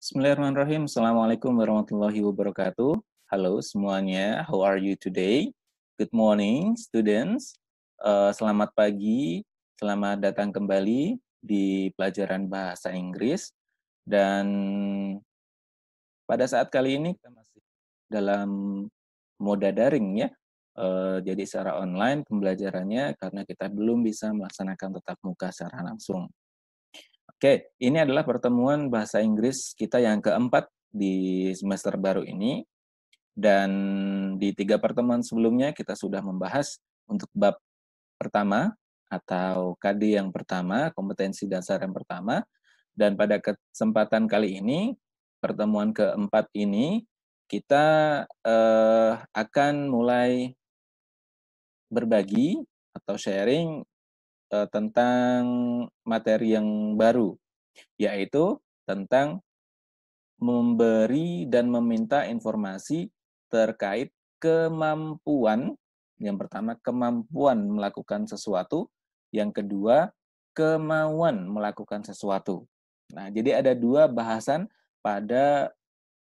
Bismillahirrahmanirrahim. Assalamualaikum warahmatullahi wabarakatuh. Halo semuanya, how are you today? Good morning, students. Selamat pagi, selamat datang kembali di pelajaran bahasa Inggris. Dan pada saat kali ini kita masih dalam mode daring ya. Jadi secara online pembelajarannya karena kita belum bisa melaksanakan tatap muka secara langsung. Oke, ini adalah pertemuan bahasa Inggris kita yang keempat di semester baru ini. Dan di 3 pertemuan sebelumnya kita sudah membahas untuk bab pertama atau KD yang pertama, kompetensi dasar yang pertama. Dan pada kesempatan kali ini, pertemuan keempat ini, kita akan mulai berbagi atau sharing tentang materi yang baru, yaitu tentang memberi dan meminta informasi terkait kemampuan. Yang pertama, kemampuan melakukan sesuatu. Yang kedua, kemauan melakukan sesuatu. Nah, jadi ada 2 bahasan pada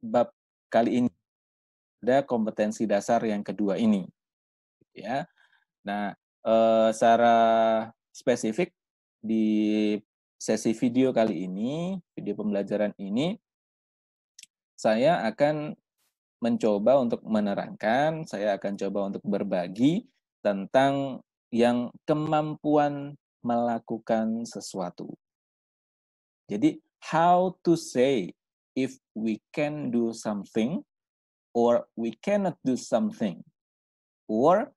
bab kali ini. Ada kompetensi dasar yang kedua ini, ya. Nah, secara spesifik di sesi video kali ini, video pembelajaran ini, saya akan mencoba untuk menerangkan, saya akan coba untuk berbagi tentang yang kemampuan melakukan sesuatu. Jadi, how to say if we can do something or we cannot do something, or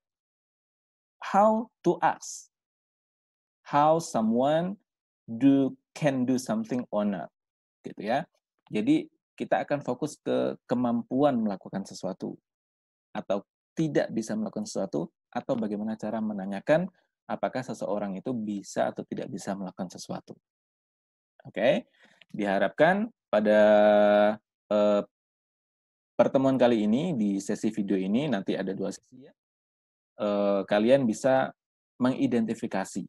how to ask how someone can do something or not, gitu ya. Jadi kita akan fokus ke kemampuan melakukan sesuatu atau tidak bisa melakukan sesuatu, atau bagaimana cara menanyakan apakah seseorang itu bisa atau tidak bisa melakukan sesuatu. Oke, diharapkan pada pertemuan kali ini di sesi video ini, nanti ada 2 sesi ya, kalian bisa mengidentifikasi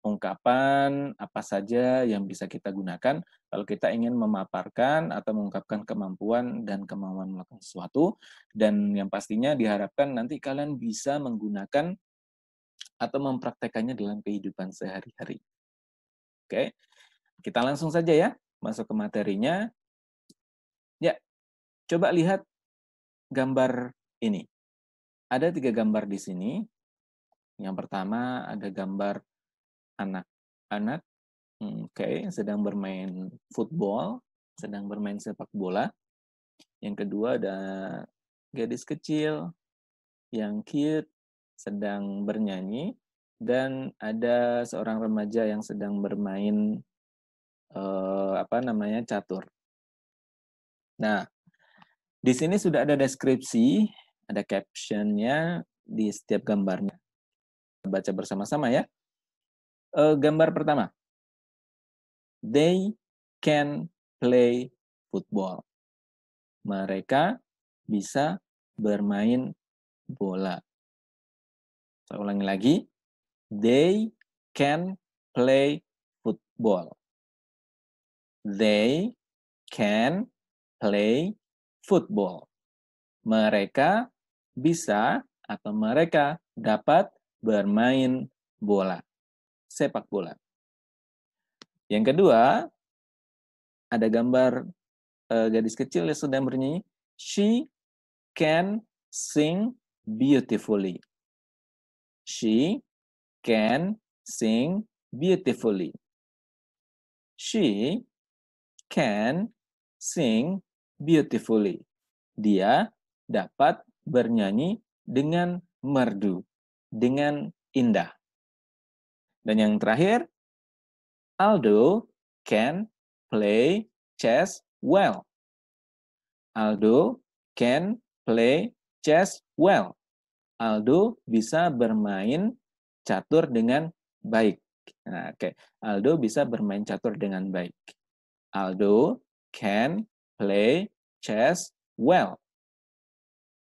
ungkapan apa saja yang bisa kita gunakan kalau kita ingin memaparkan atau mengungkapkan kemampuan dan kemauan melakukan sesuatu, dan yang pastinya diharapkan nanti kalian bisa menggunakan atau mempraktekannya dalam kehidupan sehari-hari. Oke, kita langsung saja ya masuk ke materinya. Ya, coba lihat gambar ini. Ada 3 gambar di sini. Yang pertama ada gambar anak-anak, sedang bermain football, sedang bermain sepak bola. Yang kedua ada gadis kecil yang cute, sedang bernyanyi, dan ada seorang remaja yang sedang bermain catur. Nah, di sini sudah ada deskripsi, ada caption-nya di setiap gambarnya. Baca bersama-sama ya. Gambar pertama, they can play football. Mereka bisa bermain bola. Saya ulangi lagi, they can play football. They can play football. Mereka bisa atau mereka dapat bermain bola, sepak bola. Yang kedua, ada gambar gadis kecil yang sedang bernyanyi. She can sing beautifully. She can sing beautifully. She can sing beautifully. Dia dapat bernyanyi dengan merdu, dengan indah. Dan yang terakhir, Aldo can play chess well. Aldo can play chess well. Aldo bisa bermain catur dengan baik. Nah, oke. Aldo bisa bermain catur dengan baik. Aldo can play chess well.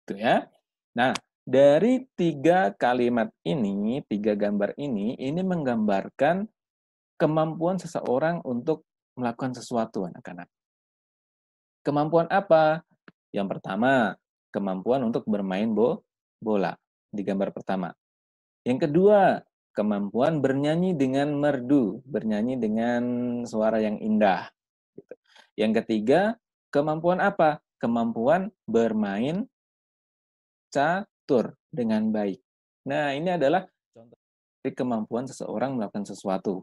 Itu ya. Nah, dari 3 kalimat ini, 3 gambar ini menggambarkan kemampuan seseorang untuk melakukan sesuatu, anak-anak. Kemampuan apa? Yang pertama, kemampuan untuk bermain bola di gambar pertama. Yang kedua, kemampuan bernyanyi dengan merdu, bernyanyi dengan suara yang indah. Gitu. Yang ketiga, kemampuan apa? Kemampuan bermain catur dengan baik. Nah, ini adalah contoh dari kemampuan seseorang melakukan sesuatu.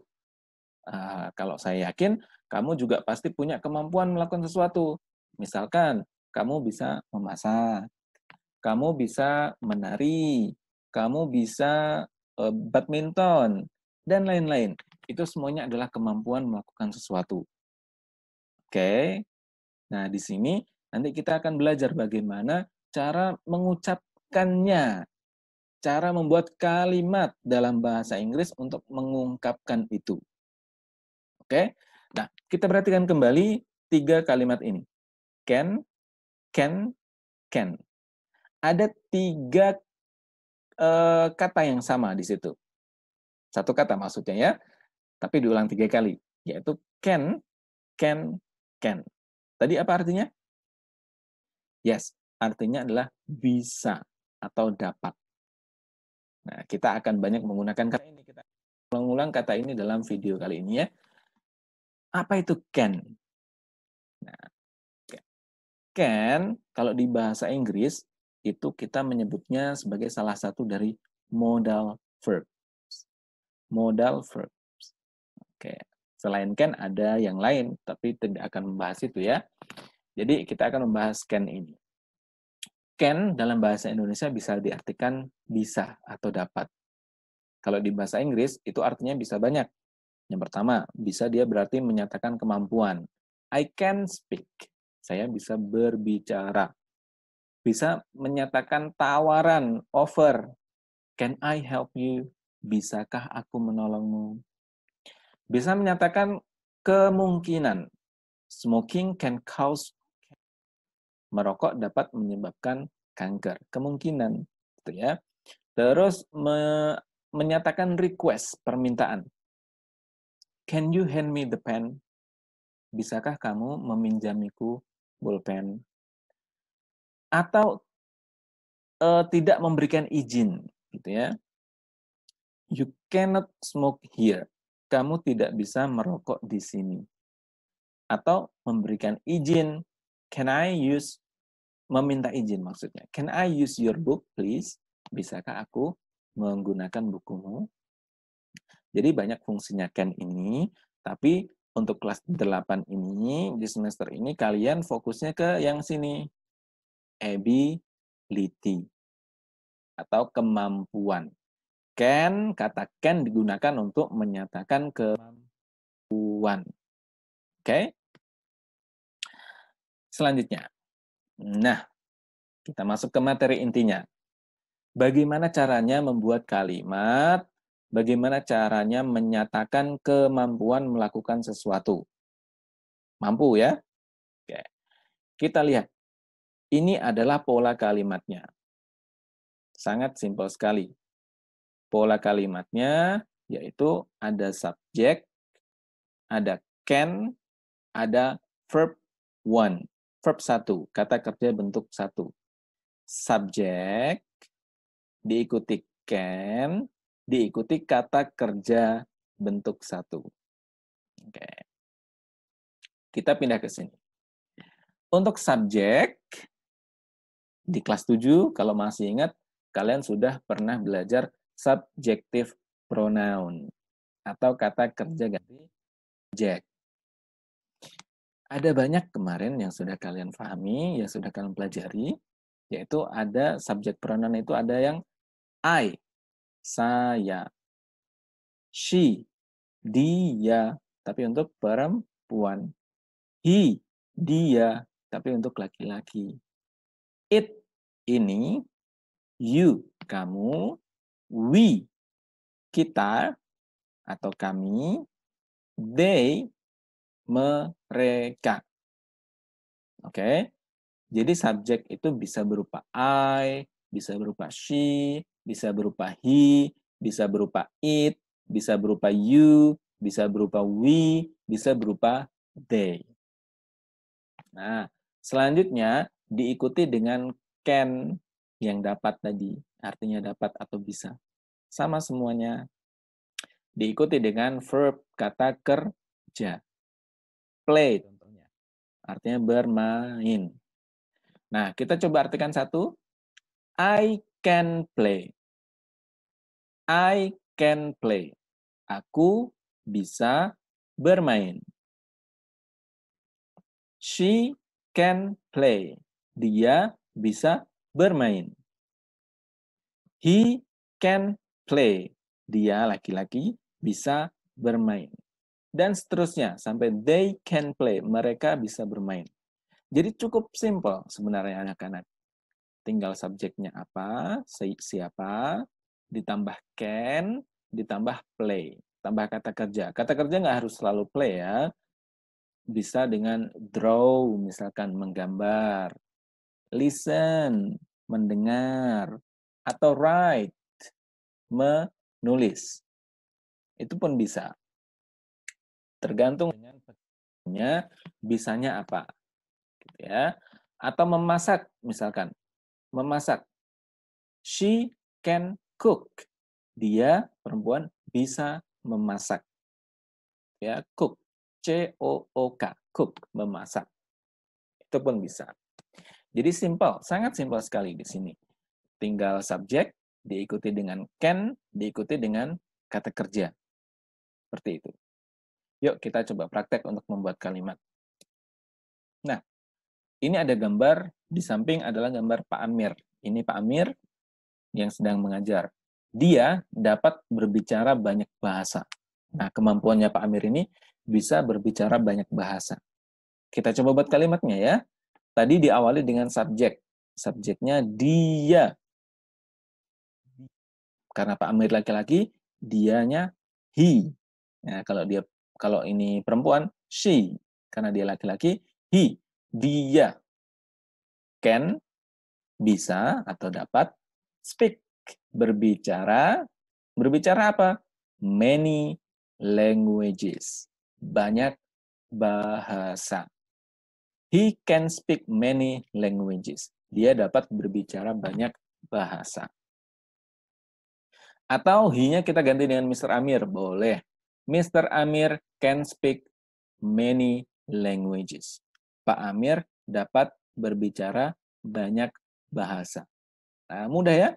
Kalau saya yakin, kamu juga pasti punya kemampuan melakukan sesuatu. Misalkan, kamu bisa memasak, kamu bisa menari, kamu bisa badminton, dan lain-lain. Itu semuanya adalah kemampuan melakukan sesuatu. Oke. Nah, di sini nanti kita akan belajar bagaimana cara mengucapkannya, cara membuat kalimat dalam bahasa Inggris untuk mengungkapkan itu. Oke. Nah, kita perhatikan kembali 3 kalimat ini. Can, can. Ada 3 kata yang sama di situ. Satu kata maksudnya ya, tapi diulang 3 kali, yaitu can, can. Tadi apa artinya? Yes, artinya adalah bisa atau dapat. Nah, kita akan banyak menggunakan kata ini. Kita mengulang kata ini dalam video kali ini ya. Apa itu can? Nah, can, kalau di bahasa Inggris, itu kita menyebutnya sebagai salah satu dari modal verb. Modal verb. Oke. Selain can ada yang lain, tapi tidak akan membahas itu ya. Jadi kita akan membahas can ini. Can dalam bahasa Indonesia bisa diartikan bisa atau dapat. Kalau di bahasa Inggris itu artinya bisa banyak. Yang pertama, bisa dia berarti menyatakan kemampuan. I can speak. Saya bisa berbicara. Bisa menyatakan tawaran, offer. Can I help you? Bisakah aku menolongmu? Bisa menyatakan kemungkinan. Smoking can cause, merokok dapat menyebabkan kanker. Kemungkinan, gitu ya. Terus menyatakan request, permintaan. Can you hand me the pen? Bisakah kamu meminjamiku pulpen? Atau tidak memberikan izin, gitu ya. You cannot smoke here. Kamu tidak bisa merokok di sini. Atau memberikan izin. Can I use, meminta izin maksudnya. Can I use your book, please? Bisakah aku menggunakan bukumu? Jadi banyak fungsinya can ini, tapi untuk kelas 8 ini, di semester ini kalian fokusnya ke yang sini. Ability atau kemampuan. Can, kata can digunakan untuk menyatakan kemampuan. Oke? Selanjutnya. Nah, kita masuk ke materi intinya. Bagaimana caranya membuat kalimat, bagaimana caranya menyatakan kemampuan melakukan sesuatu. Mampu ya? Oke. Kita lihat. Ini adalah pola kalimatnya. Sangat simpel sekali. Pola kalimatnya yaitu ada subjek, ada can, ada verb one. Verb 1, kata kerja bentuk 1. Subjek, diikuti can, diikuti kata kerja bentuk 1. Oke. Kita pindah ke sini. Untuk subjek, di kelas 7, kalau masih ingat, kalian sudah pernah belajar subjective pronoun atau kata kerja ganti subjek. Ada banyak kemarin yang sudah kalian pahami, yang sudah kalian pelajari, yaitu ada subjek pronoun itu ada yang I, saya, she, dia, tapi untuk perempuan, he, dia, tapi untuk laki-laki, it, ini, you, kamu, we, kita, atau kami, they, mereka. Oke? Jadi subjek itu bisa berupa I, bisa berupa she, bisa berupa he, bisa berupa it, bisa berupa you, bisa berupa we, bisa berupa they. Nah, Selanjutnya diikuti dengan can yang dapat tadi, artinya dapat atau bisa. Sama semuanya. Diikuti dengan verb kata kerja. Play contohnya. Artinya bermain. Nah, kita coba artikan satu. I can play. I can play. Aku bisa bermain. She can play. Dia bisa bermain. He can play. Dia laki-laki bisa bermain. Dan seterusnya sampai they can play. Mereka bisa bermain. Jadi cukup simple sebenarnya anak-anak. Tinggal subjeknya apa, siapa, ditambah can, ditambah play. Tambah kata kerja. Kata kerja nggak harus selalu play ya. Bisa dengan draw, misalkan menggambar. Listen, mendengar. Atau write, menulis. Itu pun bisa. Tergantung dengan bisanya apa. Gitu ya. Atau memasak, misalkan. Memasak. She can cook. Dia, perempuan, bisa memasak. Ya, cook. C-O-O-K. Cook, memasak. Itu pun bisa. Jadi simple, sangat simpel sekali di sini. Tinggal subjek, diikuti dengan can, diikuti dengan kata kerja. Seperti itu. Yuk kita coba praktek untuk membuat kalimat. Nah, ini ada gambar, di samping adalah gambar Pak Amir. Ini Pak Amir yang sedang mengajar. Dia dapat berbicara banyak bahasa. Nah, kemampuannya Pak Amir ini bisa berbicara banyak bahasa. Kita coba buat kalimatnya ya. Tadi diawali dengan subjek. Subjeknya dia. Karena Pak Amir laki-laki, dianya he. Nah, kalau ini perempuan, she. Karena dia laki-laki, he. Dia can, bisa atau dapat, speak, berbicara. Berbicara apa? Many languages. Banyak bahasa. He can speak many languages. Dia dapat berbicara banyak bahasa. Atau he-nya kita ganti dengan Mr. Amir. Boleh. Mr. Amir can speak many languages. Pak Amir dapat berbicara banyak bahasa. Nah, mudah ya?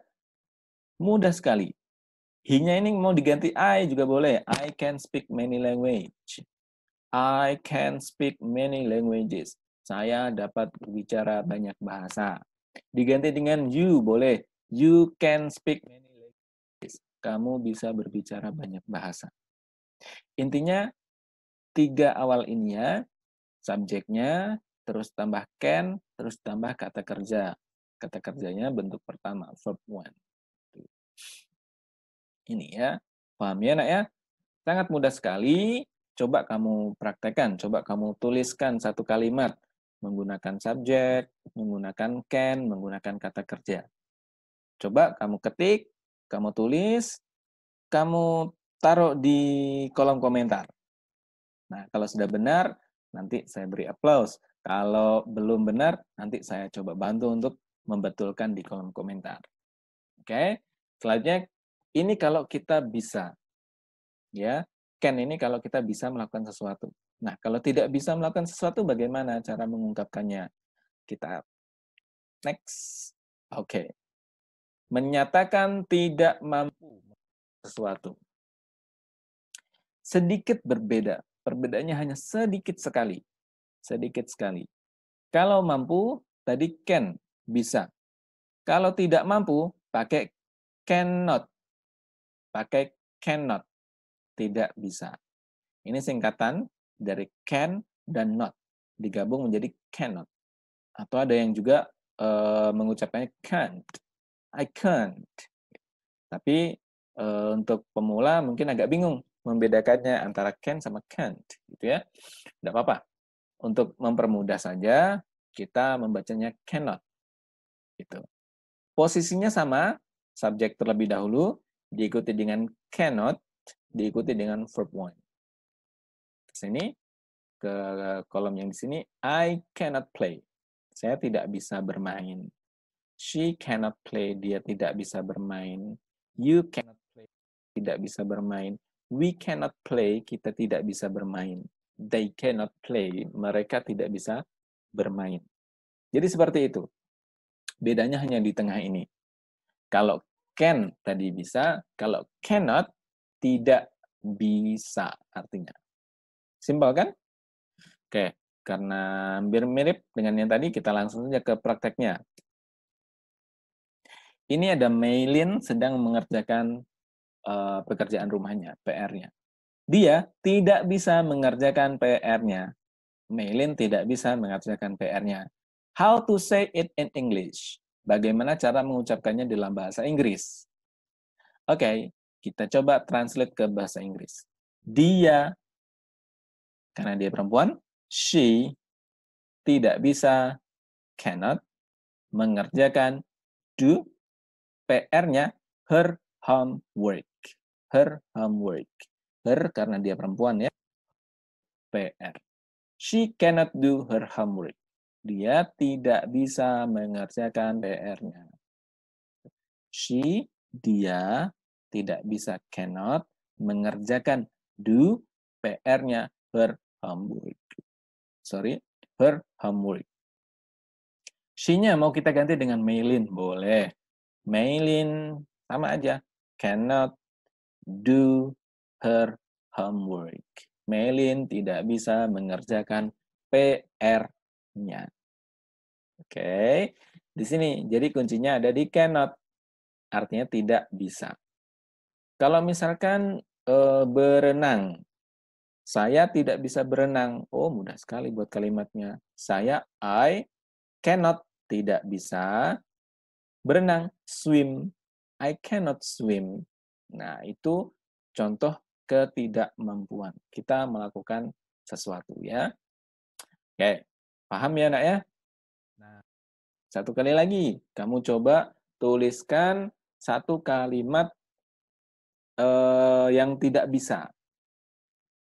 Mudah sekali. He-nya ini mau diganti I juga boleh. I can speak many language. I can speak many languages. Saya dapat berbicara banyak bahasa. Diganti dengan you boleh. You can speak many languages. Kamu bisa berbicara banyak bahasa. Intinya, 3 awal ini ya. Subjeknya, terus tambah can, terus tambah kata kerja. Kata kerjanya bentuk pertama, verb one. Ini ya. Paham ya, nak ya? Sangat mudah sekali. Coba kamu praktekkan, coba kamu tuliskan satu kalimat menggunakan subjek, menggunakan can, menggunakan kata kerja. Coba kamu ketik, kamu tulis, kamu taruh di kolom komentar. Nah, kalau sudah benar, nanti saya beri applause. Kalau belum benar, nanti saya coba bantu untuk membetulkan di kolom komentar. Oke, selanjutnya ini kalau kita bisa, ya, can ini kalau kita bisa melakukan sesuatu. Nah, kalau tidak bisa melakukan sesuatu, bagaimana cara mengungkapkannya? Kita next. Oke. Menyatakan tidak mampu sesuatu. Sedikit berbeda. Perbedaannya hanya sedikit sekali. Sedikit sekali. Kalau mampu, tadi can, bisa. Kalau tidak mampu, pakai cannot. Pakai cannot, tidak bisa. Ini singkatan dari can dan not. Digabung menjadi cannot. Atau ada yang juga mengucapkannya can't. I can't. Tapi untuk pemula mungkin agak bingung membedakannya antara can sama can't. Gitu ya. Tidak apa-apa. Untuk mempermudah saja, kita membacanya cannot. Gitu. Posisinya sama, subjek terlebih dahulu, diikuti dengan cannot, diikuti dengan verb one. Ke sini, ke kolom yang di sini, I cannot play. Saya tidak bisa bermain. She cannot play. Dia tidak bisa bermain. You cannot play. Tidak bisa bermain. We cannot play. Kita tidak bisa bermain. They cannot play. Mereka tidak bisa bermain. Jadi seperti itu. Bedanya hanya di tengah ini. Kalau can tadi bisa, kalau cannot tidak bisa artinya. Simpel kan? Oke, karena hampir mirip dengan yang tadi, kita langsung saja ke prakteknya. Ini ada Maylin sedang mengerjakan pekerjaan rumahnya, PR-nya. Dia tidak bisa mengerjakan PR-nya. Maylin tidak bisa mengerjakan PR-nya. How to say it in English? Bagaimana cara mengucapkannya dalam bahasa Inggris? Oke, kita coba translate ke bahasa Inggris. Dia, karena dia perempuan, she tidak bisa, cannot, mengerjakan, do, PR-nya, her homework. Her homework. Her karena dia perempuan ya, PR. She cannot do her homework. Dia tidak bisa mengerjakan PR-nya. She, dia, tidak bisa, cannot, mengerjakan, do, PR-nya, her homework. Sorry, her homework. She-nya mau kita ganti dengan Maylin, boleh. Maylin, sama aja, cannot do her homework. Maylin tidak bisa mengerjakan PR-nya. Oke, di sini. Jadi kuncinya ada di cannot, artinya tidak bisa. Kalau misalkan berenang, saya tidak bisa berenang. Oh, mudah sekali buat kalimatnya. I cannot, tidak bisa berenang, swim. I cannot swim. Nah, itu contoh ketidakmampuan. Kita melakukan sesuatu ya. Oke, paham ya nak ya? Nah, satu kali lagi, kamu coba tuliskan satu kalimat yang tidak bisa.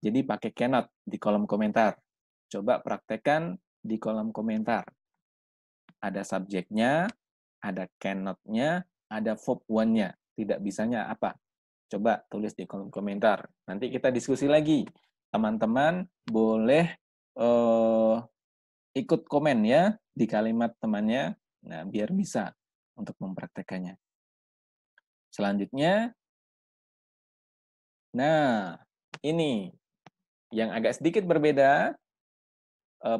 Jadi pakai cannot di kolom komentar. Coba praktekkan di kolom komentar. Ada subjeknya, ada cannot-nya, ada verb one-nya. Tidak bisanya apa? Coba tulis di kolom komentar. Nanti kita diskusi lagi. Teman-teman boleh ikut komen ya di kalimat temannya. Nah, biar bisa untuk mempraktekannya. Selanjutnya, nah ini yang agak sedikit berbeda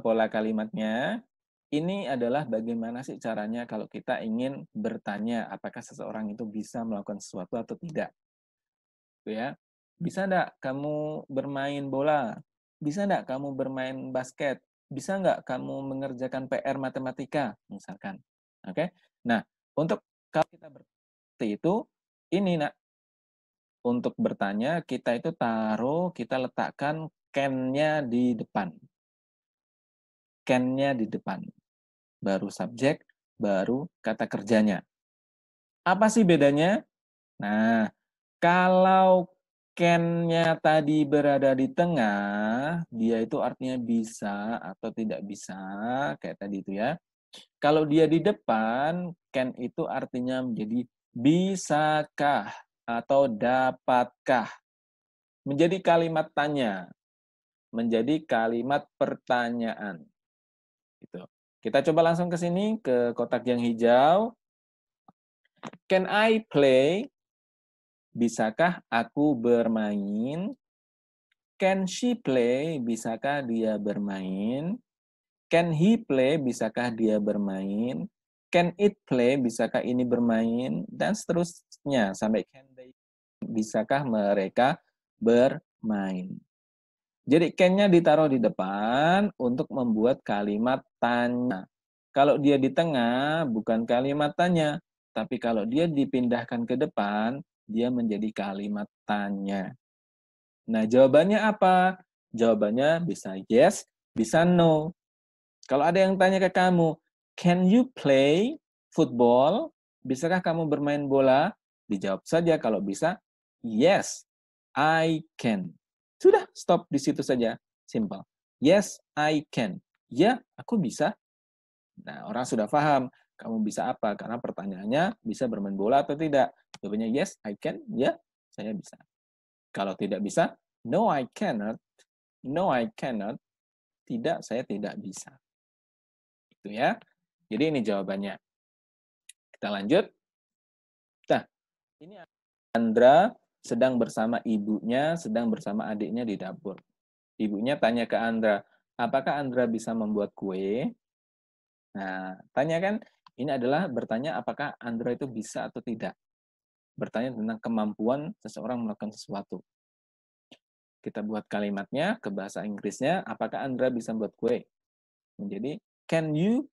pola kalimatnya. Ini adalah bagaimana sih caranya kalau kita ingin bertanya apakah seseorang itu bisa melakukan sesuatu atau tidak. Ya, bisa enggak kamu bermain bola? Bisa enggak kamu bermain basket? Bisa enggak kamu mengerjakan PR matematika? Misalkan. Oke. Nah, untuk kalau kita seperti itu, ini nak, untuk bertanya kita itu kita letakkan can-nya di depan. Can-nya di depan. Baru subjek, baru kata kerjanya. Apa sih bedanya? Nah, kalau can-nya tadi berada di tengah, dia itu artinya bisa atau tidak bisa, kayak tadi itu ya. Kalau dia di depan, can itu artinya menjadi bisakah atau dapatkah. Menjadi kalimat tanya, menjadi kalimat pertanyaan. Gitu. Kita coba langsung ke sini, ke kotak yang hijau. Can I play? Bisakah aku bermain? Can she play? Bisakah dia bermain? Can he play? Bisakah dia bermain? Can it play? Bisakah ini bermain? Dan seterusnya sampai can they. Bisakah mereka bermain? Jadi can-nya ditaruh di depan untuk membuat kalimat tanya. Kalau dia di tengah, bukan kalimat tanya. Tapi kalau dia dipindahkan ke depan, dia menjadi kalimat tanya. Nah, jawabannya apa? Jawabannya bisa yes, bisa no. Kalau ada yang tanya ke kamu, can you play football? Bisakah kamu bermain bola? Dijawab saja kalau bisa, yes, I can. Sudah, stop di situ saja. Simple. Yes, I can. Ya, aku bisa. Nah, orang sudah paham kamu bisa apa, karena pertanyaannya bisa bermain bola atau tidak. Jawabannya yes, I can, ya, saya bisa. Kalau tidak bisa, no, I cannot, no, I cannot, tidak, saya tidak bisa. Itu ya. Jadi ini jawabannya. Kita lanjut. Nah, ini Andra sedang bersama ibunya, sedang bersama adiknya di dapur. Ibunya tanya ke Andra, apakah Andra bisa membuat kue? Nah, tanya kan, ini adalah bertanya apakah Andra itu bisa atau tidak. Bertanya tentang kemampuan seseorang melakukan sesuatu. Kita buat kalimatnya ke bahasa Inggrisnya, apakah Andra bisa membuat kue? Menjadi, can you?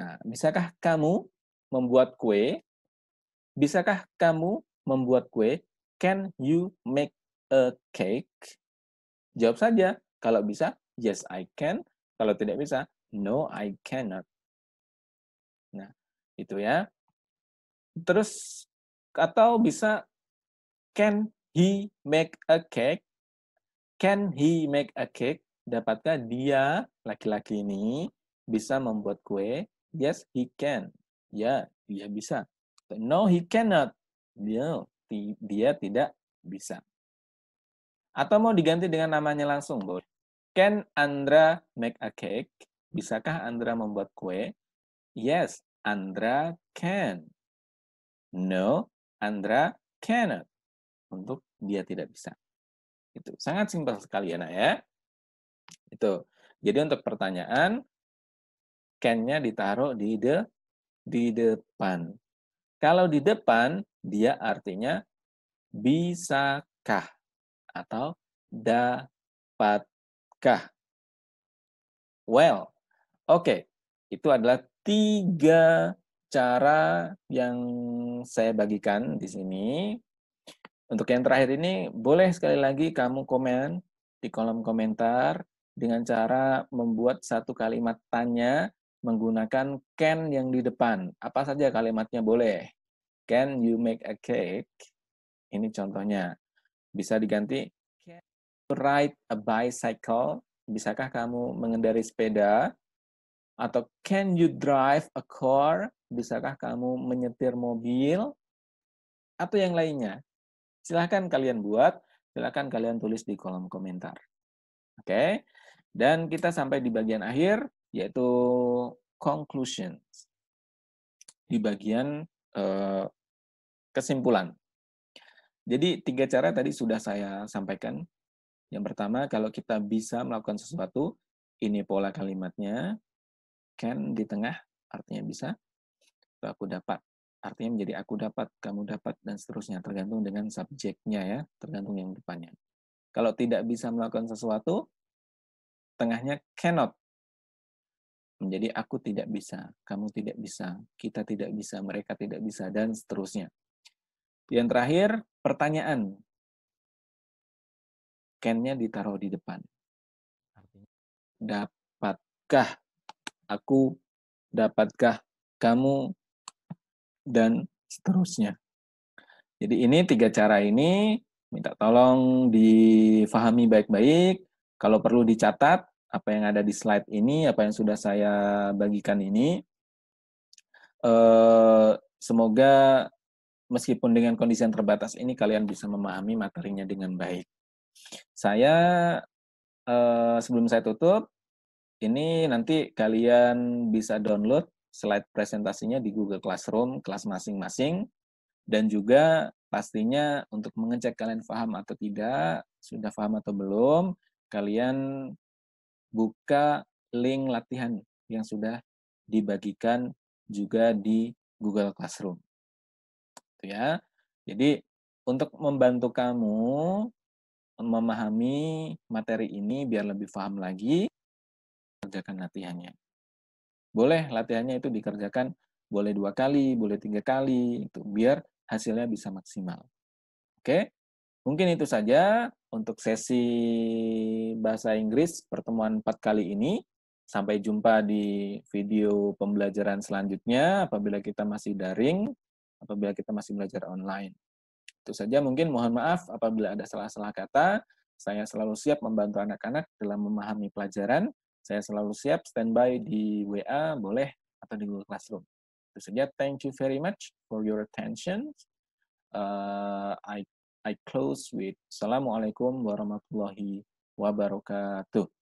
Nah, bisakah kamu membuat kue? Bisakah kamu membuat kue? Can you make a cake? Jawab saja. Kalau bisa, yes, I can. Kalau tidak bisa, no, I cannot. Nah, itu ya. Terus, atau bisa, can he make a cake? Can he make a cake? Dapatkah dia, laki-laki ini, bisa membuat kue? Yes, he can. Ya, dia bisa. No, he cannot. Dia tidak bisa. Atau mau diganti dengan namanya langsung, boleh. Can Andra make a cake? Bisakah Andra membuat kue? Yes, Andra can. No, Andra cannot. Untuk dia tidak bisa. Itu sangat simpel sekali ya, Nak ya. Itu. Jadi untuk pertanyaan, can-nya ditaruh di depan. Kalau di depan, dia artinya bisakah atau dapatkah. Well, oke. Itu adalah 3 cara yang saya bagikan di sini. Untuk yang terakhir ini, boleh sekali lagi kamu komen di kolom komentar dengan cara membuat satu kalimat tanya menggunakan can yang di depan. Apa saja kalimatnya boleh. Can you make a cake? Ini contohnya. Bisa diganti, can you ride a bicycle? Bisakah kamu mengendarai sepeda? Atau can you drive a car? Bisakah kamu menyetir mobil? Atau yang lainnya. Silahkan kalian buat, silahkan kalian tulis di kolom komentar. Oke, dan kita sampai di bagian akhir, yaitu conclusion. Di bagian kesimpulan. Jadi 3 cara tadi sudah saya sampaikan. Yang pertama, kalau kita bisa melakukan sesuatu, ini pola kalimatnya, can di tengah, artinya bisa, aku dapat. Artinya menjadi aku dapat, kamu dapat, dan seterusnya. Tergantung dengan subjeknya ya, tergantung yang depannya. Kalau tidak bisa melakukan sesuatu, tengahnya cannot. Menjadi aku tidak bisa, kamu tidak bisa, kita tidak bisa, mereka tidak bisa, dan seterusnya. Yang terakhir, pertanyaan. Can-nya ditaruh di depan. Dapatkah aku, dapatkah kamu, dan seterusnya. Jadi ini 3 cara ini, minta tolong difahami baik-baik. Kalau perlu dicatat, apa yang ada di slide ini, apa yang sudah saya bagikan ini. Semoga meskipun dengan kondisi yang terbatas ini, kalian bisa memahami materinya dengan baik. Saya, sebelum saya tutup, ini nanti kalian bisa download slide presentasinya di Google Classroom, kelas masing-masing. Dan juga pastinya untuk mengecek kalian paham atau tidak, sudah paham atau belum, kalian buka link latihan yang sudah dibagikan juga di Google Classroom. Itu ya. Jadi untuk membantu kamu memahami materi ini biar lebih paham lagi, kerjakan latihannya. Boleh latihannya itu dikerjakan boleh 2 kali, boleh 3 kali, itu biar hasilnya bisa maksimal. Oke, mungkin itu saja untuk sesi bahasa Inggris pertemuan 4 kali ini. Sampai jumpa di video pembelajaran selanjutnya apabila kita masih daring, apabila kita masih belajar online. Itu saja, mungkin mohon maaf apabila ada salah-salah kata. Saya selalu siap membantu anak-anak dalam memahami pelajaran. Saya selalu siap standby di WA, boleh atau di Google Classroom. Itu saja. Thank you very much for your attention. I close with Assalamualaikum warahmatullahi wabarakatuh.